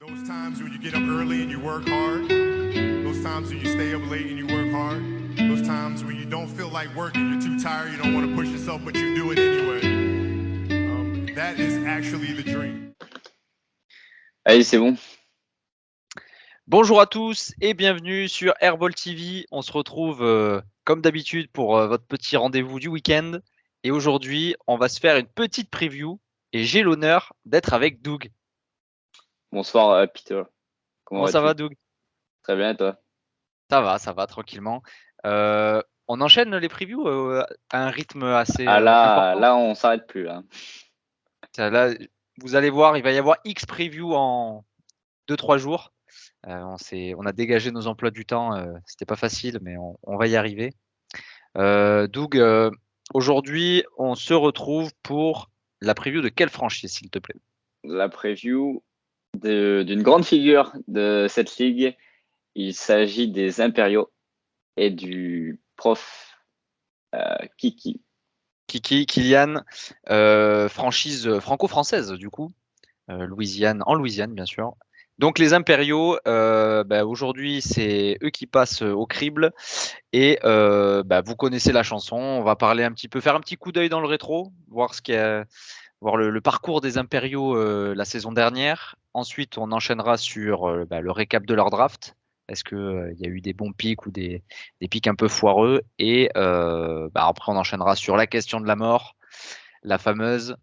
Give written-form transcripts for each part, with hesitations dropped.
Those times when you get up early and you work hard, those times when you stay up late and you work hard, those times when you don't feel like working, you're too tired, you don't want to push yourself, but you do it anyway. That is actually the dream. Allez, c'est bon. Bonjour à tous et bienvenue sur Airball TV. On se retrouve comme d'habitude pour votre petit rendez-vous du week-end. Et aujourd'hui, on va se faire une petite preview et j'ai l'honneur d'être avec Doug. Bonsoir Peter. Comment ça va, Doug? Très bien, et toi? Ça va, tranquillement. On enchaîne les previews à un rythme assez là, important. là, on s'arrête plus. Là. Là, vous allez voir, il va y avoir X previews en 2-3 jours. On a dégagé nos emplois du temps. C'était pas facile, mais on va y arriver. Doug, aujourd'hui, on se retrouve pour la preview de quelle franchise, s'il te plaît? La preview d'une grande figure de cette ligue. Il s'agit des Impériaux et du prof Kiki. Kiki, Kylian, franchise franco-française, du coup. En Louisiane, bien sûr. Donc les Impériaux, aujourd'hui, c'est eux qui passent au crible. Et vous connaissez la chanson. On va parler faire un petit coup d'œil dans le rétro, voir le parcours des Impériaux la saison dernière. Ensuite, on enchaînera sur le récap de leur draft. Est-ce qu'il y a eu des bons pics ou des pics un peu foireux? Et après, on enchaînera sur la question de la mort, la fameuse,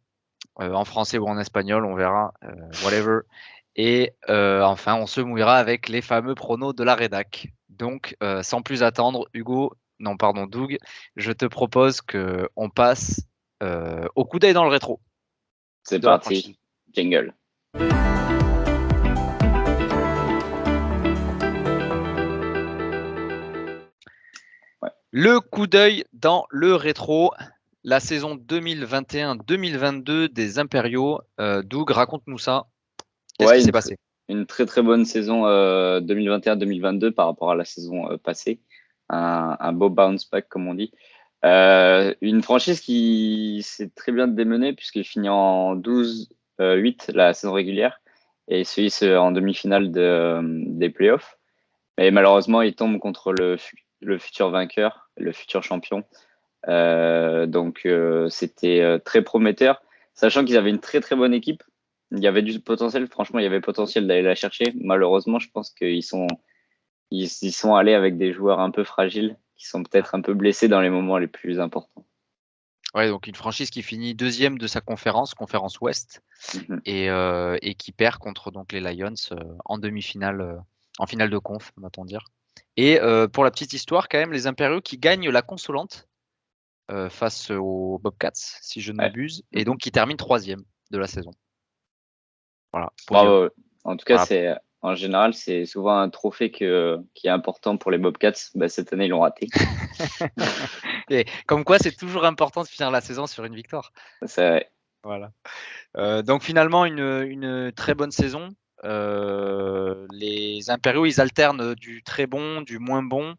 en français ou en espagnol, on verra, whatever. Et enfin, on se mouillera avec les fameux pronos de la rédac. Donc, sans plus attendre, Doug, je te propose qu'on passe au coup d'œil dans le rétro. C'est parti, jingle. Ouais. Le coup d'œil dans le rétro, la saison 2021-2022 des Impériaux. Doug, raconte-nous ça. Qu'est-ce qui s'est passé? Une très très bonne saison 2021-2022 par rapport à la saison passée. Un beau bounce back, comme on dit. Une franchise qui s'est très bien démenée puisqu'il finit en 12-8 la saison régulière et se hisse en demi-finale des playoffs. Mais malheureusement, il tombe contre le futur vainqueur, le futur champion. Donc, c'était très prometteur, sachant qu'ils avaient une très très bonne équipe. Il y avait du potentiel, franchement, il y avait potentiel d'aller la chercher. Malheureusement, je pense qu'ils sont allés avec des joueurs un peu fragiles qui sont peut-être un peu blessés dans les moments les plus importants. Ouais, donc une franchise qui finit deuxième de sa conférence Ouest, et qui perd contre donc les Lions en demi-finale, en finale de conf, va-t-on dire. Et pour la petite histoire, quand même, les Impériaux qui gagnent la consolante face aux Bobcats, si je ne m'abuse, et donc qui terminent troisième de la saison. Voilà. Bravo. En tout cas, en général, c'est souvent un trophée qui est important pour les Bobcats. Cette année, ils l'ont raté. Et comme quoi, c'est toujours important de finir la saison sur une victoire. C'est vrai. Voilà. Donc finalement, une très bonne saison. Les Impériaux, ils alternent du très bon, du moins bon.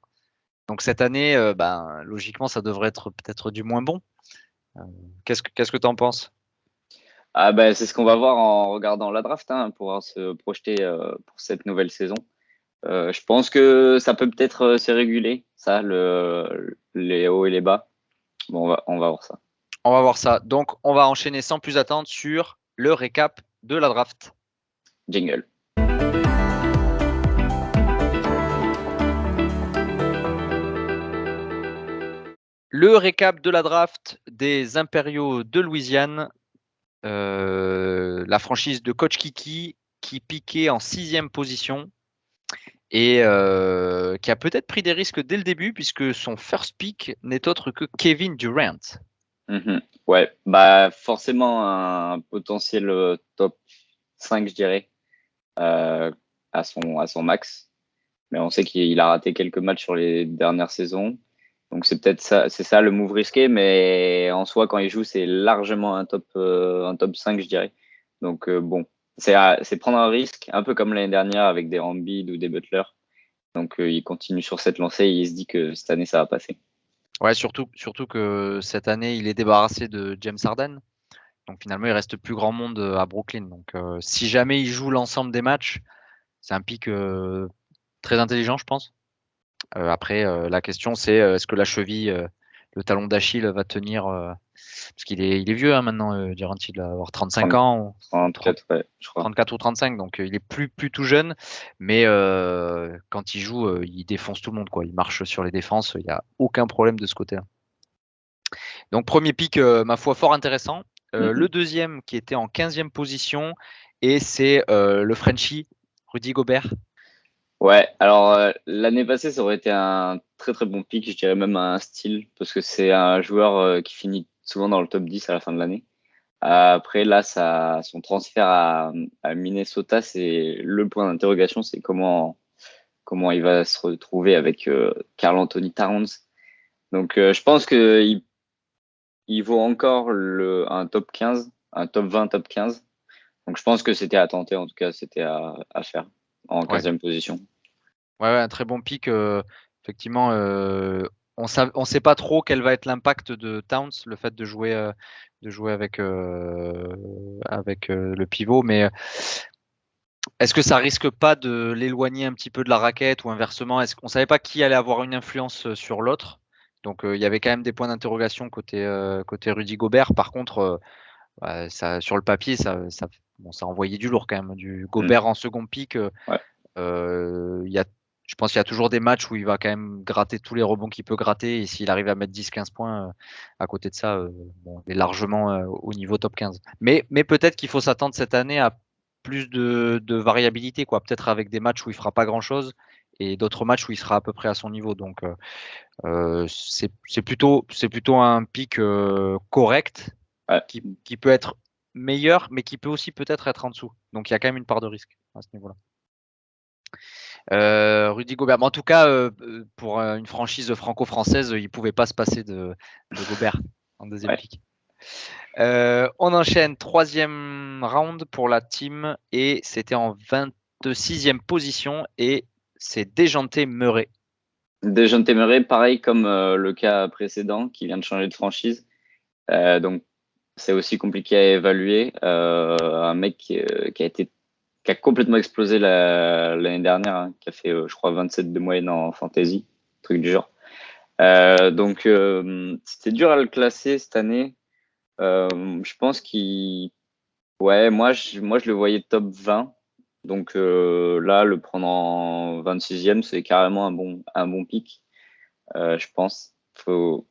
Donc cette année, logiquement, ça devrait être peut-être du moins bon. Qu'est-ce que tu en penses? C'est ce qu'on va voir en regardant la draft, pour se projeter pour cette nouvelle saison. Je pense que ça peut être se réguler, ça, les hauts et les bas. Bon, on va voir ça. On va voir ça. Donc, on va enchaîner sans plus attendre sur le récap de la draft. Jingle. Le récap de la draft des Impériaux de Louisiane. La franchise de Coach Kiki qui piquait en 6e position et qui a peut-être pris des risques dès le début puisque son first pick n'est autre que Kevin Durant. Ouais, forcément un potentiel top 5, je dirais, à son max. Mais on sait qu'il a raté quelques matchs sur les dernières saisons. Donc c'est ça le move risqué, mais en soi, quand il joue, c'est largement un top 5, je dirais. Donc bon, c'est prendre un risque, un peu comme l'année dernière avec des Embiid ou des Butler. Donc il continue sur cette lancée et il se dit que cette année, ça va passer. Ouais, surtout que cette année, il est débarrassé de James Harden. Donc finalement, il reste plus grand monde à Brooklyn. Donc si jamais il joue l'ensemble des matchs, c'est un pic très intelligent, je pense. Après, la question c'est est-ce que la cheville, le talon d'Achille va tenir parce qu'il est vieux hein, maintenant, Durant, il doit avoir 35 30, ans, ou 30, 34, ouais, je crois. 34 ou 35, donc il est plus tout jeune, mais quand il joue, il défonce tout le monde, quoi. Il marche sur les défenses, il n'y a aucun problème de ce côté-là. Donc premier pick, ma foi, fort intéressant. Le deuxième qui était en 15e position, et c'est le Frenchie, Rudy Gobert. Ouais, alors l'année passée, ça aurait été un très très bon pick, je dirais même un style, parce que c'est un joueur qui finit souvent dans le top 10 à la fin de l'année. Après, là, son transfert à Minnesota, c'est le point d'interrogation, c'est comment il va se retrouver avec Karl Anthony Towns. Donc, je pense il vaut encore un top 15, un top 20, top 15. Donc, je pense que c'était à tenter, en tout cas, c'était à faire en Ouais. 15e position. Ouais, un très bon pick. Effectivement, on sait pas trop quel va être l'impact de Towns, le fait de jouer avec le pivot, mais est-ce que ça risque pas de l'éloigner un petit peu de la raquette ou inversement? Est-ce qu'on savait pas qui allait avoir une influence sur l'autre? Donc il y avait quand même des points d'interrogation côté Rudy Gobert. Par contre, ça, sur le papier, ça envoyait du lourd quand même. Du Gobert en second pick. Ouais. Je pense qu'il y a toujours des matchs où il va quand même gratter tous les rebonds qu'il peut gratter. Et s'il arrive à mettre 10-15 points à côté de ça, il est largement au niveau top 15. Mais peut-être qu'il faut s'attendre cette année à plus de variabilité, quoi. Peut-être avec des matchs où il fera pas grand-chose et d'autres matchs où il sera à peu près à son niveau. Donc c'est plutôt un pic correct Ouais. qui peut être meilleur, mais qui peut aussi peut-être être en dessous. Donc il y a quand même une part de risque à ce niveau-là. Rudy Gobert. Mais en tout cas, pour une franchise franco-française, il ne pouvait pas se passer de Gobert en deuxième pick. On enchaîne, troisième round pour la team, et c'était en 26e position, et c'est Dejounte Murray. Dejounte Murray, pareil comme le cas précédent, qui vient de changer de franchise. Donc, c'est aussi compliqué à évaluer. Un mec qui a complètement explosé l'année dernière, hein, qui a fait, je crois, 27 de moyenne en fantasy, truc du genre. Donc, c'était dur à le classer cette année. Je pense ouais, moi, je le voyais top 20. Donc là, le prendre en 26e, c'est carrément un bon pick, je pense. Faut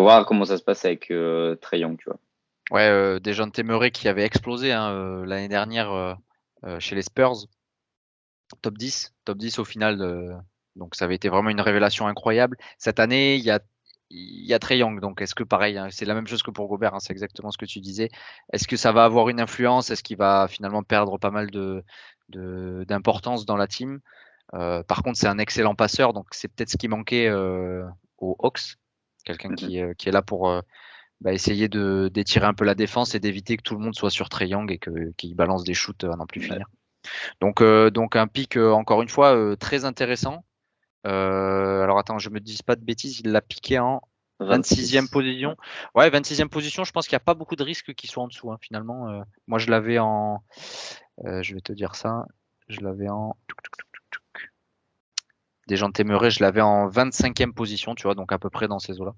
voir comment ça se passe avec Trae Young, tu vois. Ouais, Dejounte Murray qui avait explosé hein, l'année dernière chez les Spurs. Top 10 au final. Donc ça avait été vraiment une révélation incroyable. Cette année, il y a Trae Young. Donc est-ce que pareil, hein, c'est la même chose que pour Gobert, hein, c'est exactement ce que tu disais. Est-ce que ça va avoir une influence? Est-ce qu'il va finalement perdre pas mal d'importance dans la team? Par contre, c'est un excellent passeur, donc c'est peut-être ce qui manquait aux Hawks. Quelqu'un qui est là pour essayer d'étirer un peu la défense et d'éviter que tout le monde soit sur Trae Young et qu'il balance des shoots à n'en plus finir. Donc un pic, encore une fois, très intéressant. Alors attends, je me dis pas de bêtises, il l'a piqué en 26e position. Ouais, 26e position, je pense qu'il n'y a pas beaucoup de risques qui soient en dessous, hein, finalement. Moi, je l'avais en. Je vais te dire ça. Je l'avais en. Dejounte Murray, je l'avais en 25e position, tu vois, donc à peu près dans ces eaux-là.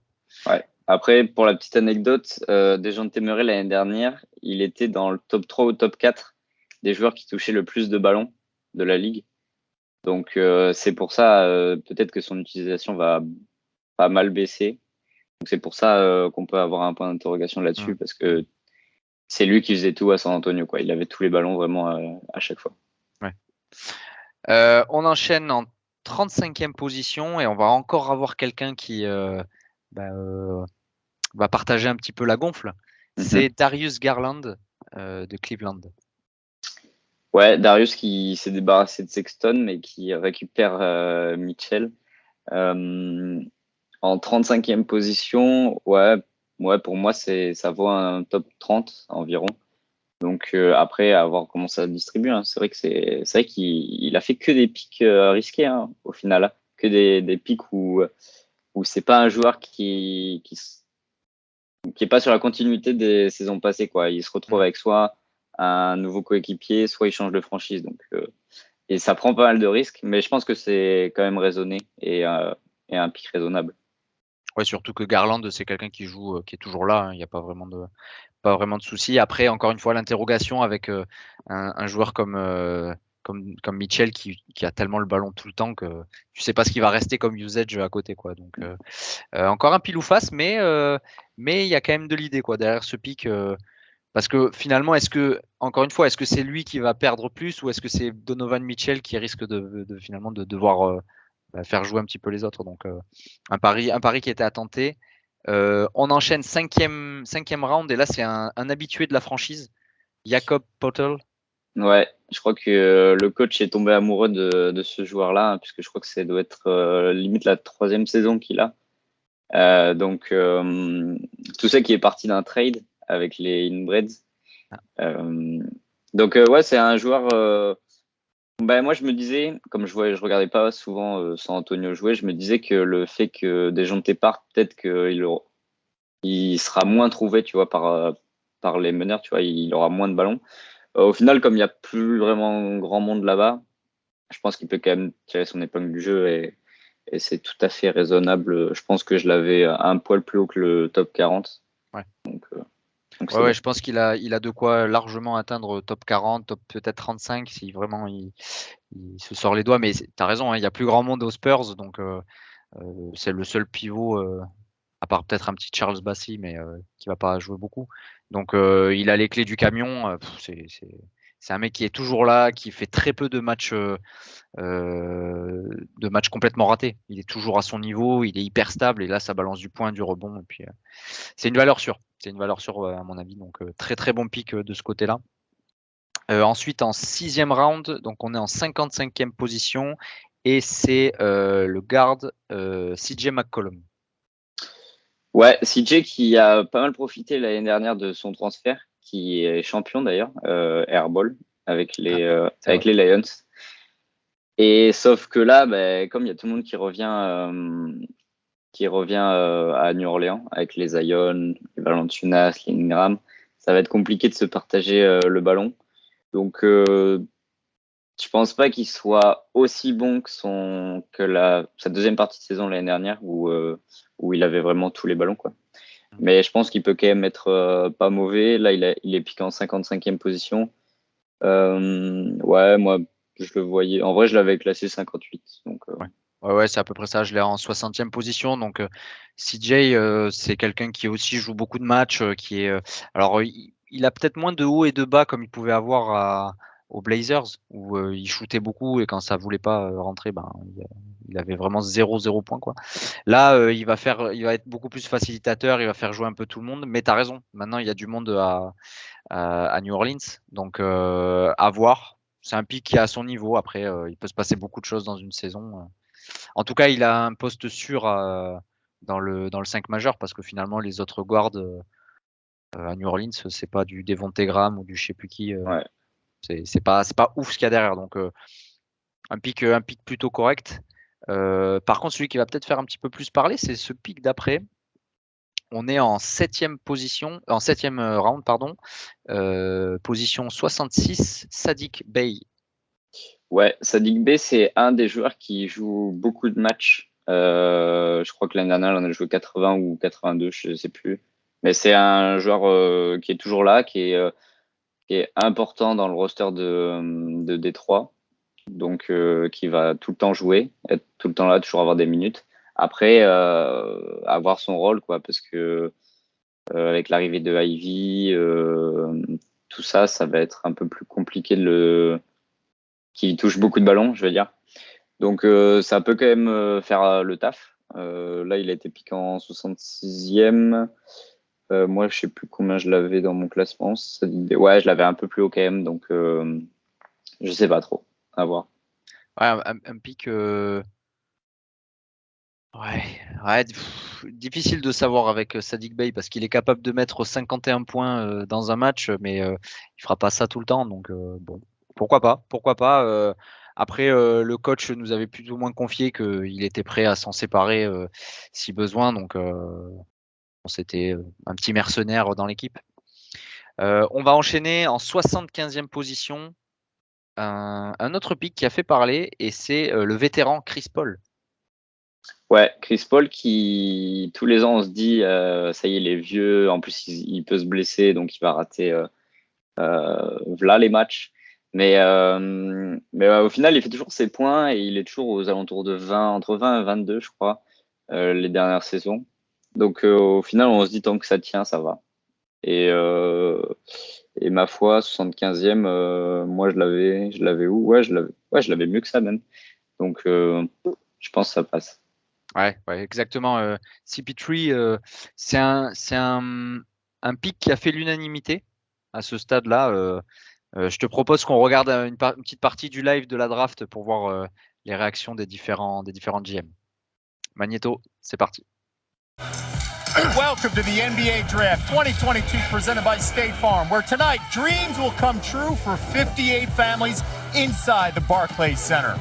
Ouais. Après, pour la petite anecdote, Dejounte Murray l'année dernière, il était dans le top 3 ou top 4 des joueurs qui touchaient le plus de ballons de la ligue. Donc c'est pour ça, peut-être que son utilisation va pas mal baisser. Donc c'est pour ça qu'on peut avoir un point d'interrogation là-dessus, parce que c'est lui qui faisait tout à San Antonio, quoi. Il avait tous les ballons vraiment à chaque fois. Ouais. On enchaîne en 35e position et on va encore avoir quelqu'un qui va partager un petit peu la gonfle. C'est Darius Garland de Cleveland. Ouais, Darius qui s'est débarrassé de Sexton, mais qui récupère Mitchell. En 35e position, ouais, pour moi, ça vaut un top 30 environ. Donc après, à voir comment ça se distribue. Hein. C'est vrai qu'il a fait que des pics risqués hein, au final. Hein. Que des pics où c'est pas un joueur qui est pas sur la continuité des saisons passées, quoi. Il se retrouve avec soit un nouveau coéquipier, soit il change de franchise. Donc, et ça prend pas mal de risques, mais je pense que c'est quand même raisonné et un pic raisonnable. Ouais, surtout que Garland, c'est quelqu'un qui joue, qui est toujours là, hein. Il n'y a pas vraiment de souci. Après, encore une fois, l'interrogation avec un joueur comme Mitchell qui a tellement le ballon tout le temps que tu sais pas ce qui va rester comme usage à côté, quoi. Donc, encore un pile ou face, mais il y a quand même de l'idée, quoi, derrière ce pic. Parce que finalement, encore une fois, est-ce que c'est lui qui va perdre plus ou est-ce que c'est Donovan Mitchell qui risque finalement de devoir faire jouer un petit peu les autres? Donc, un pari qui était à tenter. On enchaîne cinquième round et là, c'est un habitué de la franchise, Jakob Poeltl. Ouais, je crois que le coach est tombé amoureux de ce joueur-là, hein, puisque je crois que ça doit être limite la 3e saison qu'il a. Donc, tout ça qui est parti d'un trade avec les Inbreds. Donc, ouais, c'est un joueur. Ben, moi, je me disais, comme je regardais pas souvent San Antonio jouer, je me disais que le fait que Dejounte parte, peut-être il sera moins trouvé, tu vois, par les meneurs, tu vois, il aura moins de ballons. Au final, comme il n'y a plus vraiment grand monde là-bas, je pense qu'il peut quand même tirer son épingle du jeu et c'est tout à fait raisonnable. Je pense que je l'avais un poil plus haut que le top 40. Ouais. Donc c'est Ouais, bon. je pense qu'il a de quoi largement atteindre top 40, top peut-être 35 si vraiment il se sort les doigts. Mais tu as raison, hein, il y a plus grand monde aux Spurs, donc c'est le seul pivot, à part peut-être un petit Charles Bassey, mais qui va pas jouer beaucoup. Donc il a les clés du camion. C'est un mec qui est toujours là, qui fait très peu de matchs complètement ratés. Il est toujours à son niveau, il est hyper stable et là ça balance du point, du rebond. Et puis c'est une valeur sûre. C'est une valeur sûre à mon avis. Donc très très bon pick de ce côté-là. Ensuite en 6e round, donc on est en 55e position et c'est le guard CJ McCollum. Ouais, CJ qui a pas mal profité l'année dernière de son transfert, qui est champion d'ailleurs, airball, avec les Lions. Et sauf que là, ben, comme il y a tout le monde qui revient à New Orleans avec les Zion, les Valanciunas, les Ingram, ça va être compliqué de se partager le ballon. Donc, je pense pas qu'il soit aussi bon que sa 2e partie de saison l'année dernière où il avait vraiment tous les ballons, quoi. Mais je pense qu'il peut quand même être pas mauvais. Là, il est piqué en 55e position. Ouais, moi, je le voyais. En vrai, je l'avais classé 58. Donc, Ouais, c'est à peu près ça. Je l'ai en 60e position. Donc, CJ, c'est quelqu'un qui aussi joue beaucoup de matchs, qui est. Alors, il a peut-être moins de haut et de bas comme il pouvait avoir aux Blazers, où il shootait beaucoup et quand ça voulait pas rentrer, ben, il avait vraiment 0 points, quoi. Là, il va être beaucoup plus facilitateur. Il va faire jouer un peu tout le monde. Mais tu as raison. Maintenant, il y a du monde à New Orleans. Donc, à voir. C'est un pic qui est à son niveau. Après, il peut se passer beaucoup de choses dans une saison. En tout cas, il a un poste sûr dans le 5 majeur parce que finalement, les autres guards à New Orleans, c'est pas du Devonte Graham ou du je sais plus qui. ouais. C'est pas ouf ce qu'il y a derrière. Donc, un pic plutôt correct. Par contre, celui qui va peut-être faire un petit peu plus parler, c'est ce pic d'après. On est en 7e position, en 7e round, pardon. Position 66, Saddiq Bey. Ouais, Saddiq Bey, c'est un des joueurs qui joue beaucoup de matchs. Je crois que l'année dernière, il en a joué 80 ou 82, je ne sais plus. Mais c'est un joueur qui est toujours là, qui est important dans le roster de Détroit. Donc, qui va tout le temps jouer, être tout le temps là, toujours avoir des minutes. Après, avoir son rôle, quoi, parce que avec l'arrivée de Ivy, tout ça, ça va être un peu plus compliqué qui touche beaucoup de ballons, je veux dire. Donc, ça peut quand même faire le taf. Là, il a été piqué en 66e. Moi, je sais plus combien je l'avais dans mon classement. Ouais, je l'avais un peu plus haut quand même, donc je sais pas trop. À voir. Ouais, un pic. Ouais, difficile de savoir avec Saddiq Bey parce qu'il est capable de mettre 51 points dans un match, mais il fera pas ça tout le temps. Donc bon, pourquoi pas, pourquoi pas. Après, le coach nous avait plus ou moins confié qu'il était prêt à s'en séparer si besoin. Donc c'était un petit mercenaire dans l'équipe. On va enchaîner en 75e position. Un autre pick qui a fait parler, et c'est le vétéran Chris Paul. Ouais, Chris Paul qui, tous les ans, on se dit, ça y est, il est vieux, en plus, il peut se blesser, donc il va rater voilà les matchs. Mais au final, il fait toujours ses points et il est toujours aux alentours de 20, entre 20 et 22, je crois, les dernières saisons. Donc, au final, on se dit, tant que ça tient, ça va. Et ma foi, 75e, moi, je l'avais où? Ouais, je l'avais mieux que ça, même. Donc, je pense que ça passe. Ouais, exactement. CP3, c'est un pick qui a fait l'unanimité à ce stade-là. Je te propose qu'on regarde une petite partie du live de la draft pour voir les réactions des différents GM. Magneto, c'est parti. Welcome to the NBA Draft 2022 presented by State Farm, where tonight dreams will come true for 58 families inside the Barclays Center.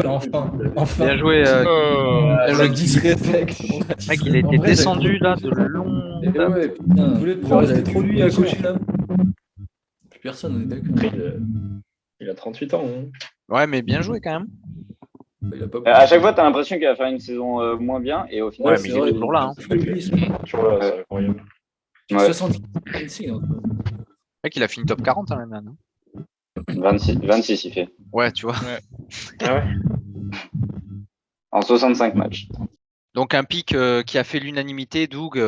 Enfin. Bien joué. Le disrespect. Mec, il a été descendu là de long. Ouais, putain. Vous voulez le prendre, j'avais trop lui à cocher là. Plus personne, on est d'accord. Il a 38 ans. Hein. Ouais, mais bien joué quand même. Il a pas À chaque fois, tu as l'impression qu'il va faire une saison moins bien, et au final, Ouais, mais il est toujours là. Hein. Toujours là, c'est incroyable. Ouais. 70 Mec, il a fini top 40 hein, même. 26 il fait. Ouais, tu vois. Ah ouais. En 65 matchs. Donc un pick qui a fait l'unanimité, Doug,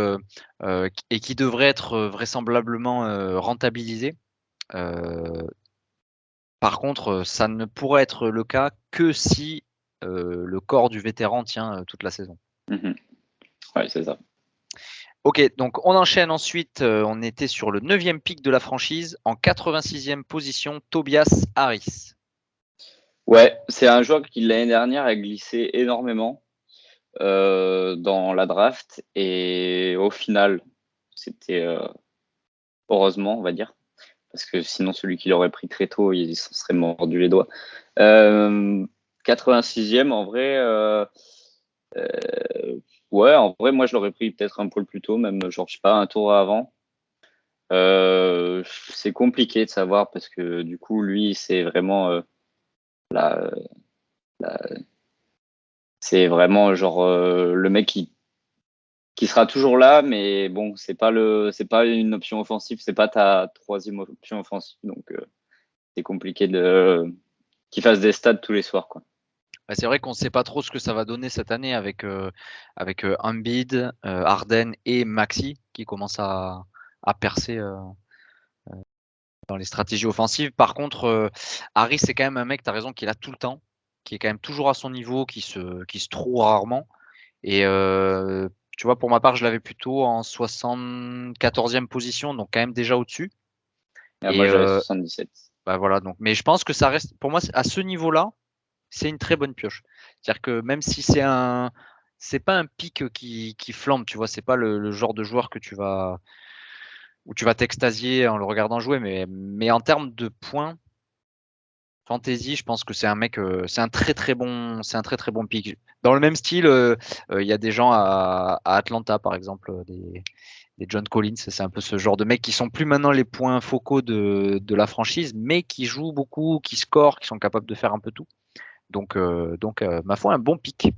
et qui devrait être vraisemblablement rentabilisé. Par contre, ça ne pourrait être le cas que si le corps du vétéran tient toute la saison. Mm-hmm. Ouais, c'est ça. Ok, donc on enchaîne ensuite. On était sur le 9e pick de la franchise. En 86e position, Tobias Harris. Ouais, c'est un joueur qui l'année dernière a glissé énormément dans la draft. Et au final, c'était heureusement, on va dire. Parce que sinon, celui qui l'aurait pris très tôt, il s'en serait mordu les doigts. 86e, en vrai, ouais, en vrai, moi, je l'aurais pris peut-être un poil plus tôt, même, genre, je sais pas, un tour avant. C'est compliqué de savoir parce que du coup, lui, c'est vraiment c'est vraiment genre le mec qui sera toujours là, mais bon, c'est pas une option offensive, c'est pas ta troisième option offensive, donc c'est compliqué qu'il fasse des stats tous les soirs, quoi. Bah, c'est vrai qu'on ne sait pas trop ce que ça va donner cette année avec Embiid, Harden et Maxi qui commencent à percer dans les stratégies offensives. Par contre, Harris, c'est quand même un mec, tu as raison, qui est là tout le temps, qui est quand même toujours à son niveau, qui se trouve rarement. Et tu vois, pour ma part, je l'avais plutôt en 74e position, donc quand même déjà au-dessus. Et moi, j'avais 77. Bah voilà, donc, mais je pense que ça reste, pour moi, à ce niveau-là, c'est une très bonne pioche. C'est-à-dire que même si c'est pas un pic qui flambe, tu vois, c'est pas le genre de joueur où tu vas t'extasier en le regardant jouer, mais en termes de points, fantasy, je pense que c'est un mec, c'est un très très bon pick. Dans le même style, il y a des gens à Atlanta, par exemple, des John Collins, c'est un peu ce genre de mecs qui sont plus maintenant les points focaux de la franchise, mais qui jouent beaucoup, qui scorent, qui sont capables de faire un peu tout. Donc ma foi, un bon pick.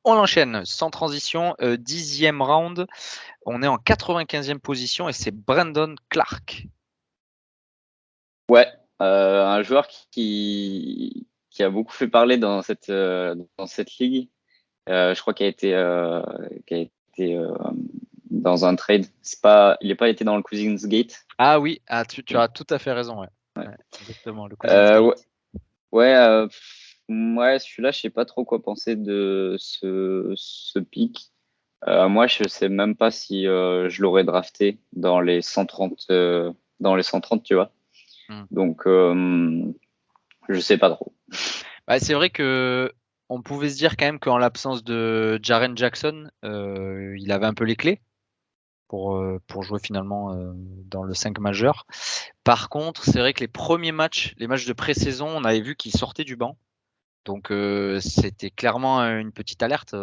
On enchaîne sans transition, 10e round. On est en 95e position et c'est Brandon Clark. Ouais, un joueur qui a beaucoup fait parler dans cette ligue. Je crois qu'il a été dans un trade. Il n'a pas été dans le Cousins Gate. Ah oui, tu as tout à fait raison. Ouais, exactement. Le ouais, celui-là, je sais pas trop quoi penser de ce pick. Moi, je sais même pas si je l'aurais drafté dans les 130, tu vois. Donc, je sais pas trop. Bah, c'est vrai que on pouvait se dire quand même qu'en l'absence de Jaren Jackson, il avait un peu les clés pour jouer finalement dans le 5 majeur. Par contre, c'est vrai que les premiers matchs, les matchs de pré-saison, on avait vu qu'il sortait du banc. Donc c'était clairement une petite alerte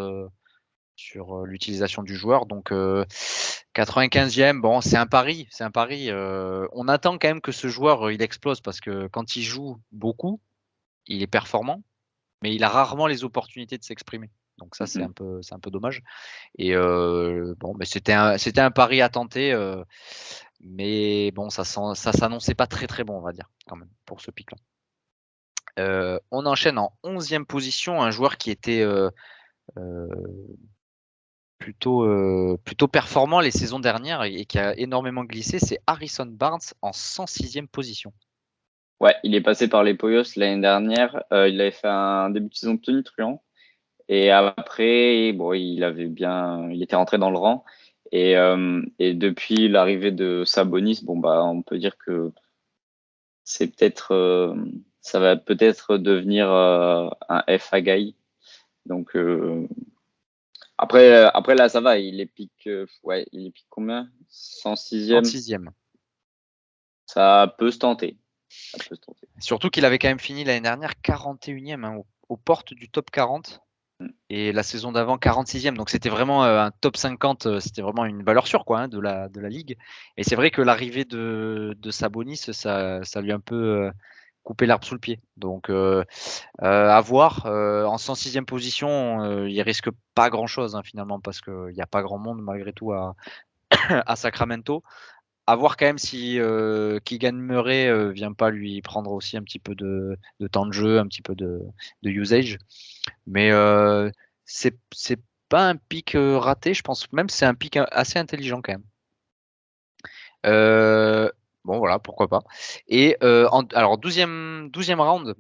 sur l'utilisation du joueur. Donc 95e, bon, c'est un pari. On attend quand même que ce joueur il explose parce que quand il joue beaucoup, il est performant, mais il a rarement les opportunités de s'exprimer. Donc ça, c'est un peu dommage. Et bon, mais c'était un pari à tenter, mais bon, ça s'annonçait pas très très bon, on va dire, quand même, pour ce pic-là. On enchaîne en 11e position, un joueur qui était plutôt performant les saisons dernières et qui a énormément glissé, c'est Harrison Barnes en 106e position. Ouais, il est passé par les Poyos l'année dernière. Il avait fait un début de saison tonitruant. Et après, bon, il était rentré dans le rang. Et depuis l'arrivée de Sabonis, bon, bah, on peut dire que c'est peut-être, ça va peut-être devenir un FA guy. Donc, après là, ça va. Il est pique combien? 106e. 106e. Ça peut se tenter. Surtout qu'il avait quand même fini l'année dernière 41e, hein, aux portes du top 40. Et la saison d'avant 46e, donc c'était vraiment un top 50, c'était vraiment une valeur sûre quoi, hein, de la ligue. Et c'est vrai que l'arrivée de Sabonis, ça lui a un peu coupé l'herbe sous le pied. Donc à voir. En 106e position, il risque pas grand chose hein, finalement parce qu'il n'y a pas grand monde malgré tout à Sacramento. À voir quand même si Keegan Murray vient pas lui prendre aussi un petit peu de temps de jeu, un petit peu de usage. Mais c'est pas un pic raté, je pense même que c'est un pic assez intelligent quand même. Bon voilà, pourquoi pas. Et alors 12e round,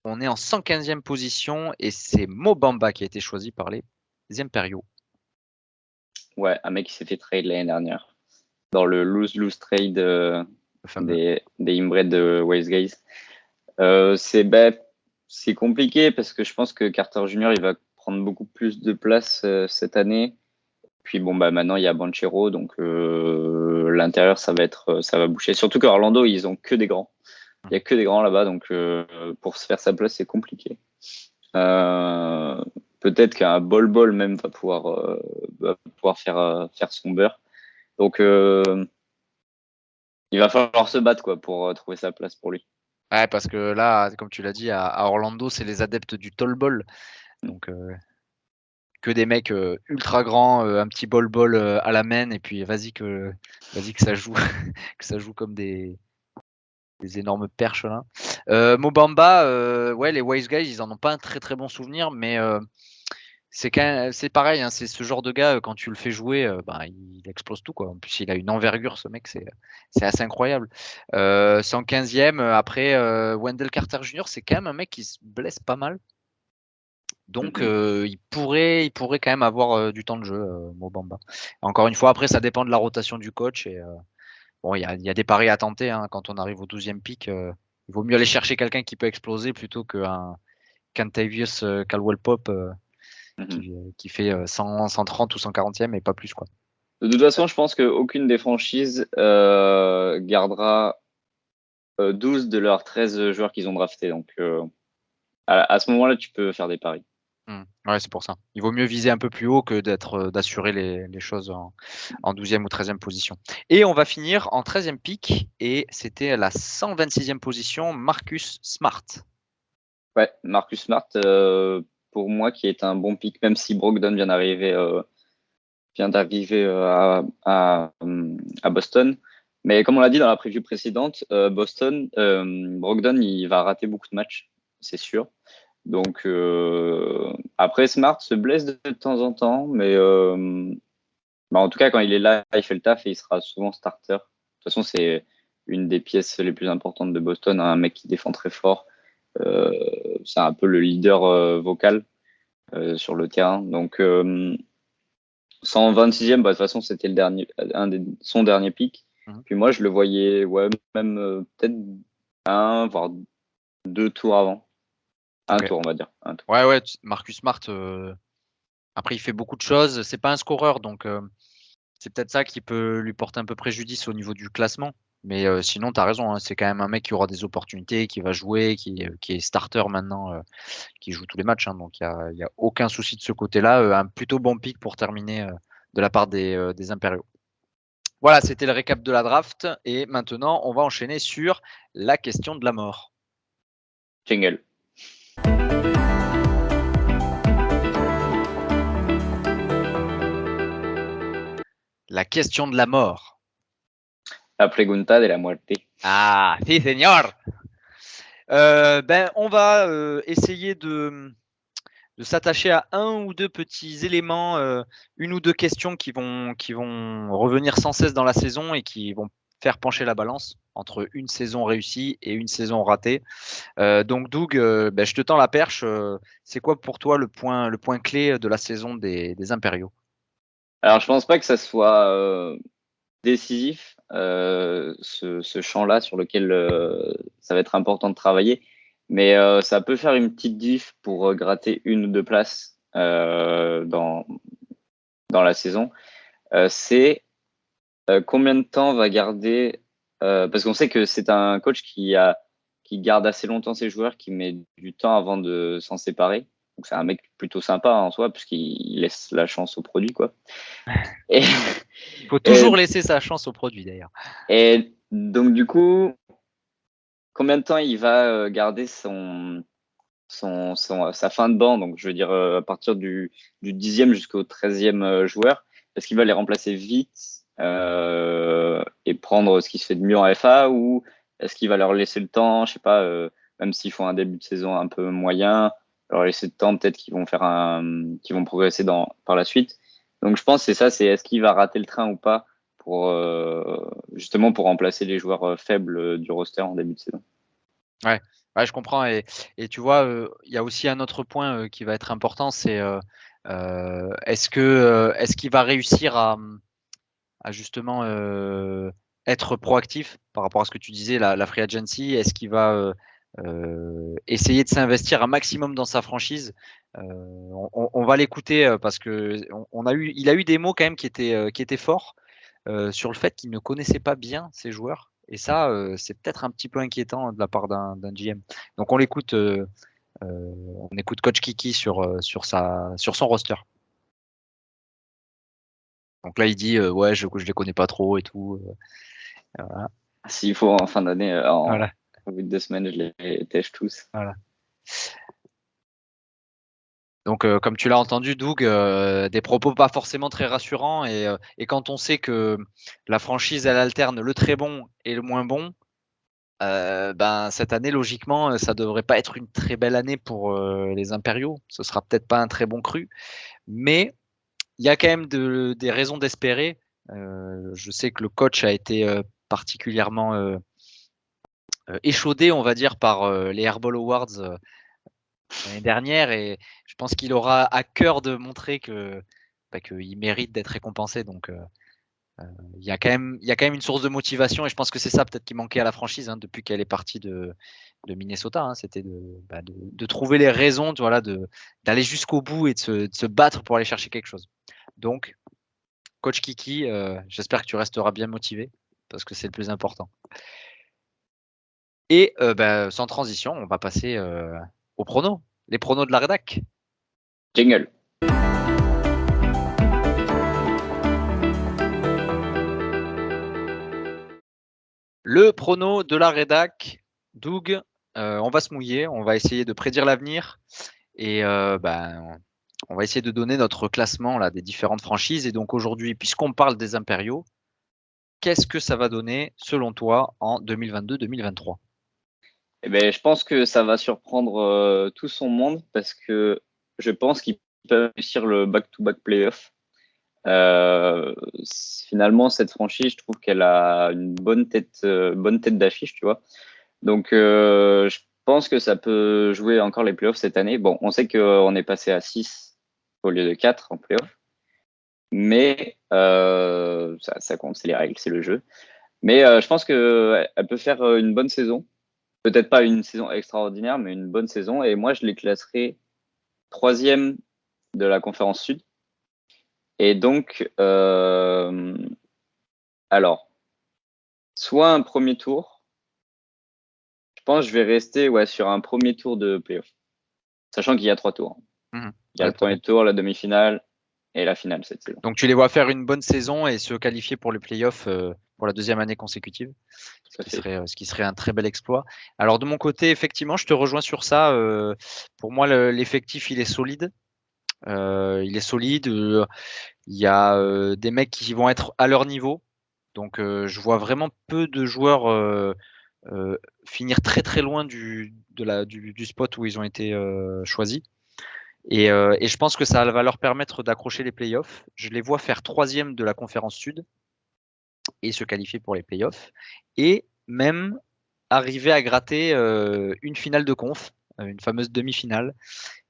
on est en 115e position et c'est Mo Bamba qui a été choisi par les Impériaux. Ouais, un mec qui s'est fait trade l'année dernière dans le lose-lose trade des inbred de Wise Guys. C'est compliqué parce que je pense que Carter Jr. il va prendre beaucoup plus de place cette année. Puis bon bah maintenant il y a Banchero, donc l'intérieur ça va boucher. Surtout qu'à Orlando ils ont que des grands. Il y a que des grands là-bas, donc pour se faire sa place c'est compliqué. Peut-être qu'un bol même va pouvoir faire son beurre. Donc il va falloir se battre quoi pour trouver sa place pour lui. Ouais, parce que là, comme tu l'as dit, à Orlando, c'est les adeptes du tall ball. Donc, que des mecs ultra grands, un petit bol à la main, et puis vas-y que ça joue, que ça joue comme des énormes perches là. Mo Bamba, ouais, les Wise Guys, ils en ont pas un très très bon souvenir, mais c'est pareil, hein, c'est ce genre de gars quand tu le fais jouer, il explose tout quoi. En plus, il a une envergure, ce mec, c'est assez incroyable. 115e. Après, Wendell Carter Jr., c'est quand même un mec qui se blesse pas mal. Donc il pourrait quand même avoir du temps de jeu, Mo Bamba. Encore une fois, après, ça dépend de la rotation du coach. Et bon, il y a des paris à tenter hein, quand on arrive au 12e pick. Il vaut mieux aller chercher quelqu'un qui peut exploser plutôt qu'un Kentavious Caldwell-Pope qui fait 130 ou 140e et pas plus quoi. De toute façon, je pense qu'aucune des franchises gardera 12 de leurs 13 joueurs qu'ils ont draftés. Donc à ce moment-là, tu peux faire des paris. Ouais, c'est pour ça. Il vaut mieux viser un peu plus haut que d'assurer les choses en 12e ou 13e position. Et on va finir en 13e pick et c'était la 126e position, Marcus Smart. Ouais, Marcus Smart, pour moi, qui est un bon pick, même si Brogdon vient d'arriver à Boston. Mais comme on l'a dit dans la preview précédente, Brogdon, il va rater beaucoup de matchs, c'est sûr. Donc après, Smart se blesse de temps en temps, mais en tout cas, quand il est là, il fait le taf et il sera souvent starter. De toute façon, c'est une des pièces les plus importantes de Boston, hein, un mec qui défend très fort. C'est un peu le leader vocal sur le terrain. Donc 126e, de toute façon, c'était son dernier pick. Puis moi, je le voyais même peut-être un, voire 2 tours avant. Un tour, on va dire. Ouais, Marcus Smart, après, il fait beaucoup de choses. C'est pas un scoreur, donc c'est peut-être ça qui peut lui porter un peu préjudice au niveau du classement. Mais sinon, tu as raison, hein, c'est quand même un mec qui aura des opportunités, qui va jouer, qui est starter maintenant, qui joue tous les matchs. Hein, donc, il y a aucun souci de ce côté-là. Un plutôt bon pick pour terminer de la part des Impériaux. Voilà, c'était le récap de la draft. Et maintenant, on va enchaîner sur la question de la mort. Jingle. La question de la mort. La pregunta de la muerte. Ah, si, señor. On va essayer de s'attacher à un ou deux petits éléments, une ou deux questions qui vont revenir sans cesse dans la saison et qui vont faire pencher la balance entre une saison réussie et une saison ratée. Donc Doug, je te tends la perche. C'est quoi pour toi le point clé de la saison des Impériaux? Alors, je pense pas que ça soit décisif, ce champ-là sur lequel ça va être important de travailler. Mais ça peut faire une petite diff pour gratter une ou deux places dans la saison. C'est combien de temps va garder parce qu'on sait que c'est un coach qui garde assez longtemps ses joueurs, qui met du temps avant de s'en séparer. Donc c'est un mec plutôt sympa en soi, puisqu'il laisse la chance au produit, quoi. Et, Il faut toujours laisser sa chance au produit d'ailleurs. et donc du coup, combien de temps il va garder sa fin de banc, donc je veux dire à partir du 10e jusqu'au 13e joueur, est-ce qu'il va les remplacer vite et prendre ce qui se fait de mieux en FA, ou est-ce qu'il va leur laisser le temps, je sais pas, même s'ils font un début de saison un peu moyen, leur laisser le temps, peut-être qu'ils vont qu'ils vont progresser par la suite. Donc je pense que c'est ça, c'est est-ce qu'il va rater le train ou pas pour justement pour remplacer les joueurs faibles du roster en début de saison. Ouais, je comprends et tu vois, il y a aussi un autre point, qui va être important, c'est, est-ce qu'il va réussir à justement, être proactif par rapport à ce que tu disais, la free agency? Est-ce qu'il va, essayer de s'investir un maximum dans sa franchise? On va l'écouter, parce qu'il a eu des mots quand même qui étaient forts, sur le fait qu'il ne connaissait pas bien ses joueurs et ça, c'est peut-être un petit peu inquiétant de la part d'un GM. Donc on l'écoute, on écoute coach Kiki sur son roster. Donc là, il dit, ouais, je les connais pas trop et tout, voilà. S'il faut en fin d'année, Voilà. au bout de 2 semaines, je les tèche tous. Voilà. Donc, comme tu l'as entendu, Doug, des propos pas forcément très rassurants et quand on sait que la franchise, elle alterne le très bon et le moins bon, cette année, logiquement, ça devrait pas être une très belle année pour les Impériaux. Ce sera peut-être pas un très bon cru, mais il y a quand même des raisons d'espérer. Je sais que le coach a été particulièrement échaudé, on va dire, par les Airball Awards l'année dernière, et je pense qu'il aura à cœur de montrer qu'il mérite d'être récompensé. Donc, il y a quand même une source de motivation et je pense que c'est ça peut-être qui manquait à la franchise, hein, depuis qu'elle est partie de Minnesota, hein, c'était de trouver les raisons, voilà, d'aller jusqu'au bout et de se battre pour aller chercher quelque chose. Donc, coach Kiki, j'espère que tu resteras bien motivé parce que c'est le plus important. Et sans transition, on va passer aux pronos, les pronos de la rédac. Jingle. Le prono de la rédac, Doug, on va se mouiller, on va essayer de prédire l'avenir et on va essayer de donner notre classement là, des différentes franchises. Et donc aujourd'hui, puisqu'on parle des Impériaux, qu'est-ce que ça va donner selon toi en 2022-2023? Eh ben, je pense que ça va surprendre tout son monde, parce que je pense qu'ils peuvent réussir le back-to-back playoff. Finalement, cette franchise, je trouve qu'elle a une bonne tête d'affiche, tu vois. Donc, je pense que ça peut jouer encore les playoffs cette année. Bon, on sait qu'on est passé à 6 au lieu de 4 en playoff, mais ça compte, c'est les règles, c'est le jeu. Mais je pense qu'elle peut faire une bonne saison. Peut-être pas une saison extraordinaire, mais une bonne saison. Et moi, je les classerai 3e de la conférence Sud. Et donc, alors, soit un premier tour. Je pense que je vais rester sur un premier tour de playoff. Sachant qu'il y a 3 tours. Mhm. Il y a le premier tour, la demi-finale et la finale cette saison. Donc tu les vois faire une bonne saison et se qualifier pour les playoffs pour la 2e année consécutive, ce qui serait un très bel exploit. Alors de mon côté, effectivement, je te rejoins sur ça. Pour moi, l'effectif, il est solide. Il y a des mecs qui vont être à leur niveau. Donc je vois vraiment peu de joueurs finir très très loin du spot où ils ont été choisis. Et je pense que ça va leur permettre d'accrocher les playoffs. Je les vois faire 3e de la conférence Sud et se qualifier pour les playoffs. Et même arriver à gratter une finale de conf, une fameuse demi-finale.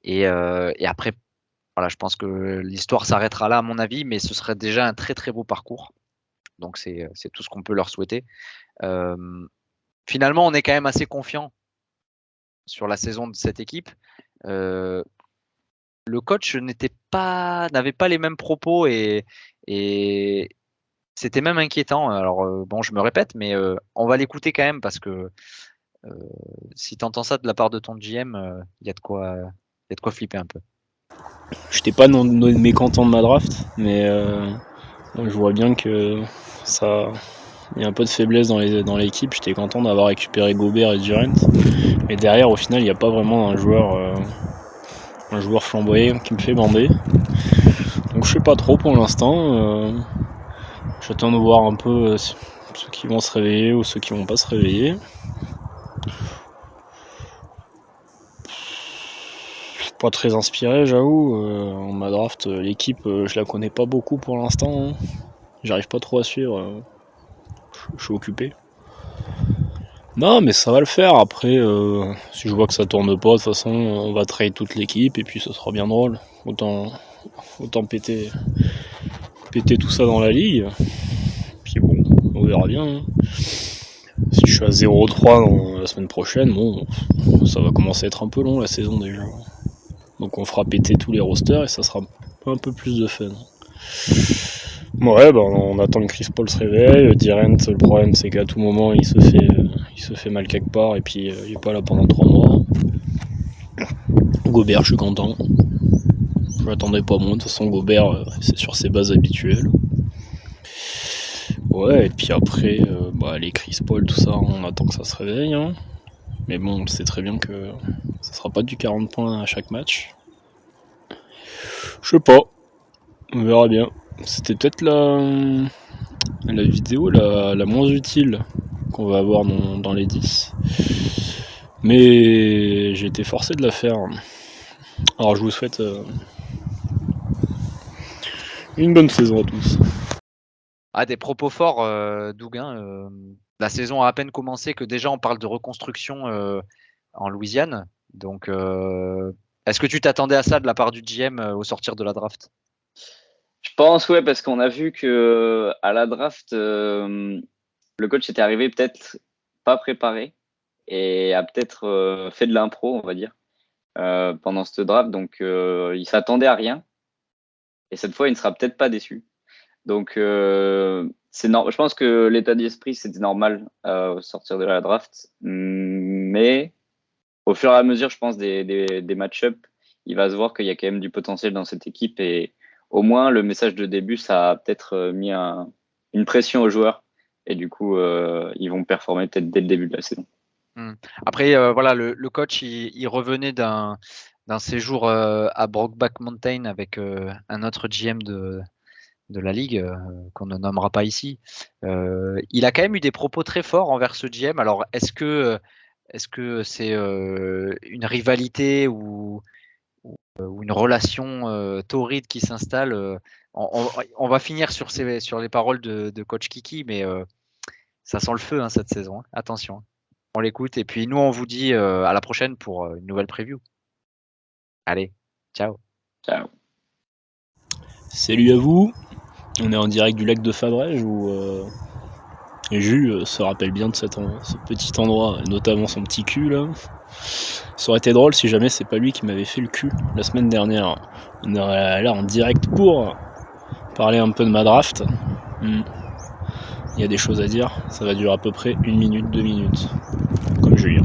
Et après, voilà, je pense que l'histoire s'arrêtera là à mon avis, mais ce serait déjà un très très beau parcours. Donc c'est tout ce qu'on peut leur souhaiter. Finalement, on est quand même assez confiant sur la saison de cette équipe. Le coach n'avait pas les mêmes propos et c'était même inquiétant. Alors bon, je me répète, mais on va l'écouter quand même parce que si tu entends ça de la part de ton GM, il y a de quoi flipper un peu. J'étais pas mécontent de ma draft, mais je vois bien que il y a un peu de faiblesse dans l'équipe. J'étais content d'avoir récupéré Gobert et Durant, mais derrière, au final, il n'y a pas vraiment un joueur flamboyant qui me fait bander. Donc je sais pas trop pour l'instant. J'attends de voir un peu ceux qui vont se réveiller ou ceux qui vont pas se réveiller. Pas très inspiré, j'avoue. En ma draft, l'équipe, je la connais pas beaucoup pour l'instant. J'arrive pas trop à suivre. Je suis occupé. Non, mais ça va le faire. Après, si je vois que ça tourne pas, de toute façon, on va trade toute l'équipe et puis ce sera bien drôle. Autant péter tout ça dans la ligue. Puis bon, on verra bien. Si je suis à 0-3 dans la semaine prochaine, bon, ça va commencer à être un peu long la saison déjà. Donc on fera péter tous les rosters et ça sera un peu plus de fun. Ouais, on attend que Chris Paul se réveille. Durant, le problème c'est qu'à tout moment il se fait mal quelque part et puis il est pas là pendant 3 mois. Gobert, je suis content. Je m'attendais pas moins. De toute façon, Gobert, c'est sur ses bases habituelles. Ouais, et puis après, les Chris Paul, tout ça, on attend que ça se réveille. Hein. Mais bon, on sait très bien que ça sera pas du 40 points à chaque match. Je sais pas. On verra bien. C'était peut-être la vidéo la moins utile qu'on va avoir dans les 10. Mais j'ai été forcé de la faire. Alors je vous souhaite une bonne saison à tous. Des propos forts, Douguin. La saison a à peine commencé que déjà on parle de reconstruction en Louisiane. Donc, est-ce que tu t'attendais à ça de la part du GM au sortir de la draft? Je pense, parce qu'on a vu que à la draft, le coach était arrivé peut-être pas préparé et a peut-être fait de l'impro, on va dire, pendant cette draft. Donc, il s'attendait à rien. Et cette fois, il ne sera peut-être pas déçu. Donc, je pense que l'état d'esprit, c'était normal au sortir de la draft. Mais au fur et à mesure, je pense, des match-up, il va se voir qu'il y a quand même du potentiel dans cette équipe. Et au moins, le message de début, ça a peut-être mis une pression aux joueurs. Et du coup, ils vont performer peut-être dès le début de la saison. Après, le coach, il revenait d'un séjour à Brokeback Mountain avec un autre GM de la ligue qu'on ne nommera pas ici. Il a quand même eu des propos très forts envers ce GM. Alors, est-ce que c'est une rivalité ou une relation torride qui s'installe? On va finir sur les paroles de coach Kiki, mais ça sent le feu cette saison. Attention. On l'écoute et puis nous on vous dit à la prochaine pour une nouvelle preview. Allez, ciao. Ciao. Salut à vous. On est en direct du lac de Fabrèges où Jus se rappelle bien de ce petit endroit, notamment son petit cul là. Ça aurait été drôle si jamais c'est pas lui qui m'avait fait le cul la semaine dernière. On aurait là en direct pour parler un peu de ma draft. il y a des choses à dire. Ça va durer à peu près 1 minute, 2 minutes. Comme Julien.